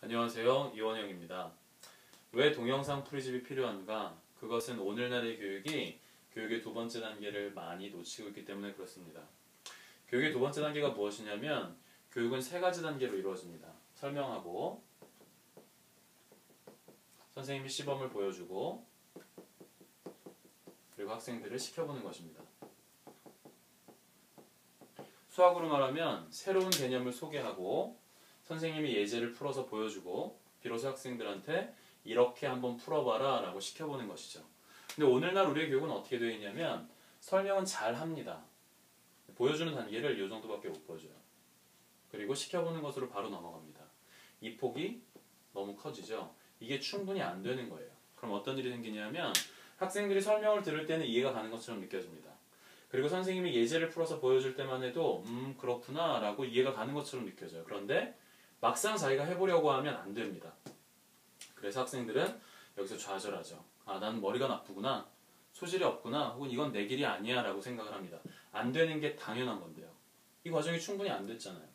안녕하세요. 이원영입니다. 왜 동영상 풀이집이 필요한가? 그것은 오늘날의 교육이 교육의 두 번째 단계를 많이 놓치고 있기 때문에 그렇습니다. 교육의 두 번째 단계가 무엇이냐면 교육은 세 가지 단계로 이루어집니다. 설명하고, 선생님이 시범을 보여주고, 그리고 학생들을 시켜보는 것입니다. 수학으로 말하면 새로운 개념을 소개하고 선생님이 예제를 풀어서 보여주고 비로소 학생들한테 이렇게 한번 풀어봐라 라고 시켜보는 것이죠. 근데 오늘날 우리의 교육은 어떻게 되어 있냐면 설명은 잘 합니다. 보여주는 단계를 이 정도밖에 못 보여줘요. 그리고 시켜보는 것으로 바로 넘어갑니다. 이 폭이 너무 커지죠. 이게 충분히 안 되는 거예요. 그럼 어떤 일이 생기냐면 학생들이 설명을 들을 때는 이해가 가는 것처럼 느껴집니다. 그리고 선생님이 예제를 풀어서 보여줄 때만 해도 그렇구나 라고 이해가 가는 것처럼 느껴져요. 그런데 막상 자기가 해보려고 하면 안 됩니다. 그래서 학생들은 여기서 좌절하죠. 아, 난 머리가 나쁘구나, 소질이 없구나, 혹은 이건 내 길이 아니야 라고 생각을 합니다. 안 되는 게 당연한 건데요. 이 과정이 충분히 안 됐잖아요.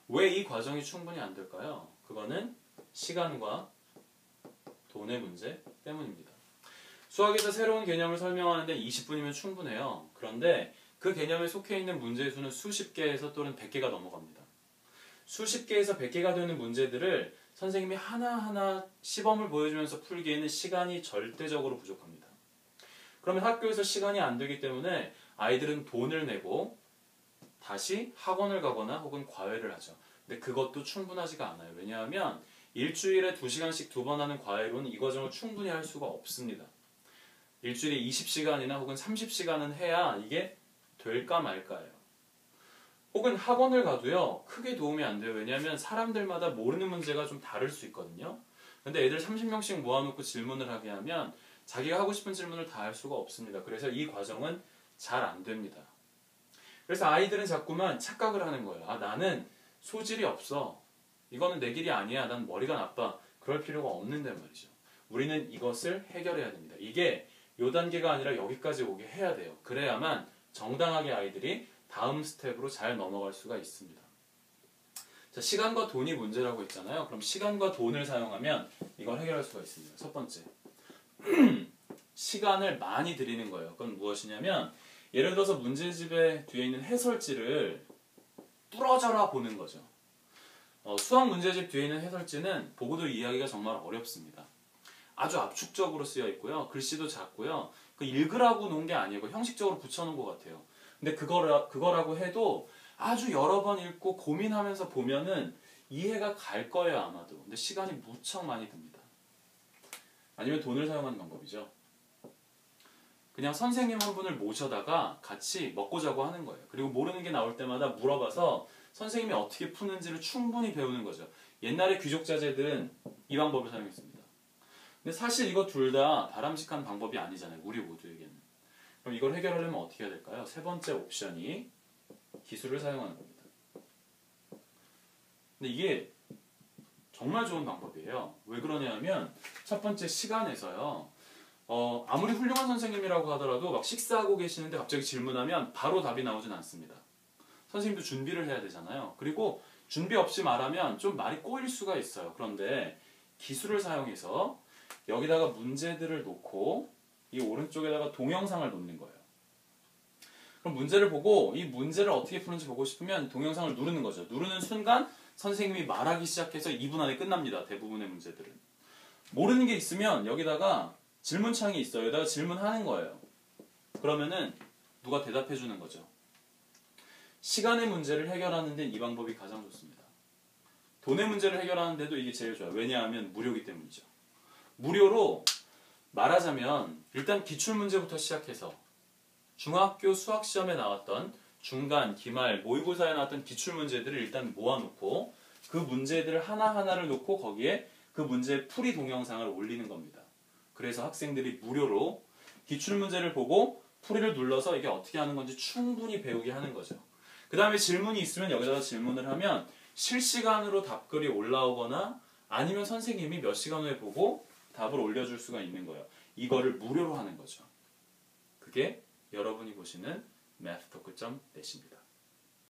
왜 이 과정이 충분히 안 될까요? 그거는 시간과 돈의 문제 때문입니다. 수학에서 새로운 개념을 설명하는데 20분이면 충분해요. 그런데 그 개념에 속해 있는 문제의 수는 수십 개에서 또는 100개가 넘어갑니다. 수십 개에서 100개가 되는 문제들을 선생님이 하나하나 시범을 보여주면서 풀기에는 시간이 절대적으로 부족합니다. 그러면 학교에서 시간이 안 되기 때문에 아이들은 돈을 내고 다시 학원을 가거나 혹은 과외를 하죠. 근데 그것도 충분하지가 않아요. 왜냐하면 일주일에 2시간씩 2번 하는 과외로는 이 과정을 충분히 할 수가 없습니다. 일주일에 20시간이나 혹은 30시간은 해야 이게 될까 말까예요. 혹은 학원을 가도요, 크게 도움이 안 돼요. 왜냐하면 사람들마다 모르는 문제가 좀 다를 수 있거든요. 근데 애들 30명씩 모아놓고 질문을 하게 하면 자기가 하고 싶은 질문을 다 할 수가 없습니다. 그래서 이 과정은 잘 안 됩니다. 그래서 아이들은 자꾸만 착각을 하는 거예요. 아, 나는 소질이 없어. 이거는 내 길이 아니야. 난 머리가 나빠. 그럴 필요가 없는데 말이죠. 우리는 이것을 해결해야 됩니다. 이게 요 단계가 아니라 여기까지 오게 해야 돼요. 그래야만 정당하게 아이들이 다음 스텝으로 잘 넘어갈 수가 있습니다. 자, 시간과 돈이 문제라고 했잖아요. 그럼 시간과 돈을 사용하면 이걸 해결할 수가 있습니다. 첫 번째, 시간을 많이 들이는 거예요. 그건 무엇이냐면 예를 들어서 문제집에 뒤에 있는 해설지를 뚫어져라 보는 거죠. 수학 문제집 뒤에 있는 해설지는 보고도 이해하기가 정말 어렵습니다. 아주 압축적으로 쓰여 있고요. 글씨도 작고요. 그 읽으라고 놓은 게 아니고 형식적으로 붙여놓은 것 같아요. 근데 그거라고 해도 아주 여러 번 읽고 고민하면서 보면은 이해가 갈 거예요, 아마도. 근데 시간이 무척 많이 듭니다. 아니면 돈을 사용하는 방법이죠. 그냥 선생님 한 분을 모셔다가 같이 먹고 자고 하는 거예요. 그리고 모르는 게 나올 때마다 물어봐서 선생님이 어떻게 푸는지를 충분히 배우는 거죠. 옛날에 귀족 자제들은 이 방법을 사용했습니다. 근데 사실 이거 둘 다 바람직한 방법이 아니잖아요. 우리 모두에게는. 그럼 이걸 해결하려면 어떻게 해야 될까요? 세 번째 옵션이 기술을 사용하는 겁니다. 근데 이게 정말 좋은 방법이에요. 왜 그러냐면 첫 번째 시간에서요. 아무리 훌륭한 선생님이라고 하더라도 막 식사하고 계시는데 갑자기 질문하면 바로 답이 나오진 않습니다. 선생님도 준비를 해야 되잖아요. 그리고 준비 없이 말하면 좀 말이 꼬일 수가 있어요. 그런데 기술을 사용해서 여기다가 문제들을 놓고 이 오른쪽에다가 동영상을 놓는 거예요. 그럼 문제를 보고 이 문제를 어떻게 푸는지 보고 싶으면 동영상을 누르는 거죠. 누르는 순간 선생님이 말하기 시작해서 2분 안에 끝납니다. 대부분의 문제들은. 모르는 게 있으면 여기다가 질문창이 있어요. 여기다가 질문하는 거예요. 그러면은 누가 대답해 주는 거죠. 시간의 문제를 해결하는 데는 이 방법이 가장 좋습니다. 돈의 문제를 해결하는 데도 이게 제일 좋아요. 왜냐하면 무료이기 때문이죠. 무료로 말하자면 일단 기출문제부터 시작해서 중학교 수학시험에 나왔던 중간, 기말, 모의고사에 나왔던 기출문제들을 일단 모아놓고 그 문제들을 하나하나를 놓고 거기에 그 문제의 풀이 동영상을 올리는 겁니다. 그래서 학생들이 무료로 기출문제를 보고 풀이를 눌러서 이게 어떻게 하는 건지 충분히 배우게 하는 거죠. 그 다음에 질문이 있으면 여기다가 질문을 하면 실시간으로 답글이 올라오거나 아니면 선생님이 몇 시간 후에 보고 답을 올려줄 수가 있는 거예요. 이거를 무료로 하는 거죠. 그게 여러분이 보시는 mathtalk.net입니다.